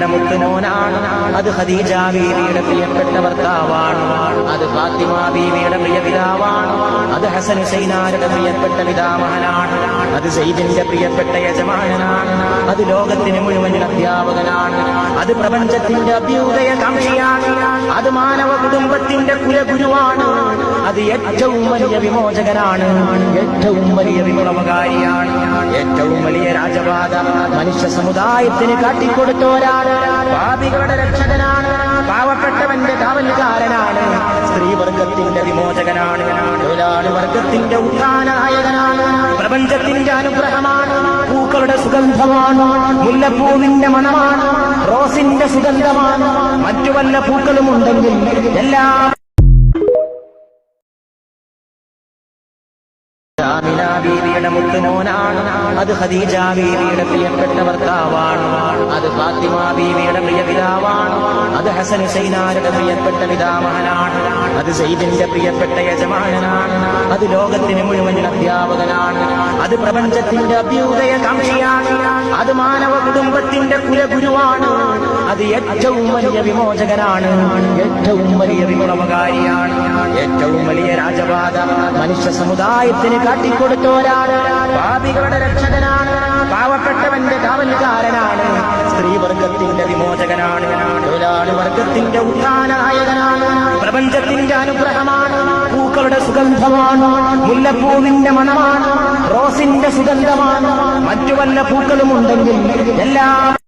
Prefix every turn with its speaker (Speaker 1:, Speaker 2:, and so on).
Speaker 1: ബീവിയുടെ മുത്തുമോനാണ്. അത് ഖദീജ ബീവിയുടെ പ്രിയപ്പെട്ട ഭർത്താവാണ്. അത് ഫാത്തിമ ബീവിയുടെ പ്രിയ പിതാവാണ്. അത് ഹസൻ ഹുസൈനാരുടെ പ്രിയപ്പെട്ട പിതാമഹനാണ്. അത് സെയ്ദിന്റെ പ്രിയപ്പെട്ട യജമാനനാണ്. അത് ലോകത്തിന് മുഴുവൻ അധ്യാപകനാണ്. അത് പ്രപഞ്ചത്തിന്റെ അഭ്യുദയകാംക്ഷിയാണ്. അത് മാനവ കുടുംബത്തിന്റെ കുലഗുരുവാണ്. അത് ഏറ്റവും വലിയ വിമോചകനാണ്. ഏറ്റവും വലിയ വിപ്ലവകാരിയാണ്. ഏറ്റവും വലിയ രാജപാത മനുഷ്യ സമുദായത്തിന് കാട്ടിക്കൊടുത്തോരാണ്. പാപികളുടെ രക്ഷകനാണ്. പാവപ്പെട്ടവന്റെ കാവൽക്കാരനാണ്. സ്ത്രീവർഗത്തിന്റെ വിമോചകനാണ്. തൊഴിലാളി വർഗത്തിന്റെ ഉത്ഥാനനായകനാണ്. പ്രപഞ്ചത്തിന്റെ അനുഗ്രഹമാണ്. പൂക്കളുടെ സുഗന്ധമാണ്. മുല്ലപ്പൂവിന്റെ മണമാണ്. റോസിന്റെ സുഗന്ധമാണ്. മറ്റു വല്ല പൂക്കളും ഉണ്ടെങ്കിൽ എല്ലാം ആമിന ബീവിയുടെ മുത്തുമോനാണ്. അത് ഖദീജ ബീവിയുടെ പ്രിയപ്പെട്ട ഭർത്താവാണ്. അത് ഫാത്തിമ ബീവിയുടെ പ്രിയ പിതാവാണ്. അത് ഹസൻ ഹുസൈനാരുടെ പ്രിയപ്പെട്ട പിതാമഹനാണ്. അത് സെയ്ദിന്റെ പ്രിയപ്പെട്ട യജമാനനാണ്. അത് ലോകത്തിന് മുഴുവൻ അധ്യാപകനാണ്. അത് പ്രപഞ്ചത്തിന്റെ അഭ്യുദയകാംക്ഷിയാണ്. അത് മാനവ കുടുംബത്തിന്റെ കുലഗുരുവാണ്. അത് ഏറ്റവും വലിയ വിമോചകനാണ്. ഏറ്റവും വലിയ വിപ്ലവകാരിയാണ്. ഏറ്റവും വലിയ രാജപാത മനുഷ്യ സമുദായത്തിന് കാട്ടിക്കൊടുത്തോരാണ്. പാപികളുടെ രക്ഷകനാണ്. പാവപ്പെട്ടവന്റെ കാവൽക്കാരനാണ്. സ്ത്രീവർഗത്തിന്റെ വിമോചകനാണ്. തൊഴിലാളി വർഗത്തിന്റെ ഉത്ഥാനനായകനാണ്. പ്രപഞ്ചത്തിന്റെ അനുഗ്രഹമാണ്. പൂക്കളുടെ സുഗന്ധമാണ്. മുല്ലപ്പൂവിന്റെ മണമാണ്. റോസിന്റെ സുഗന്ധമാണ്. മറ്റു വല്ല പൂക്കളും ഉണ്ടെങ്കിൽ എല്ലാം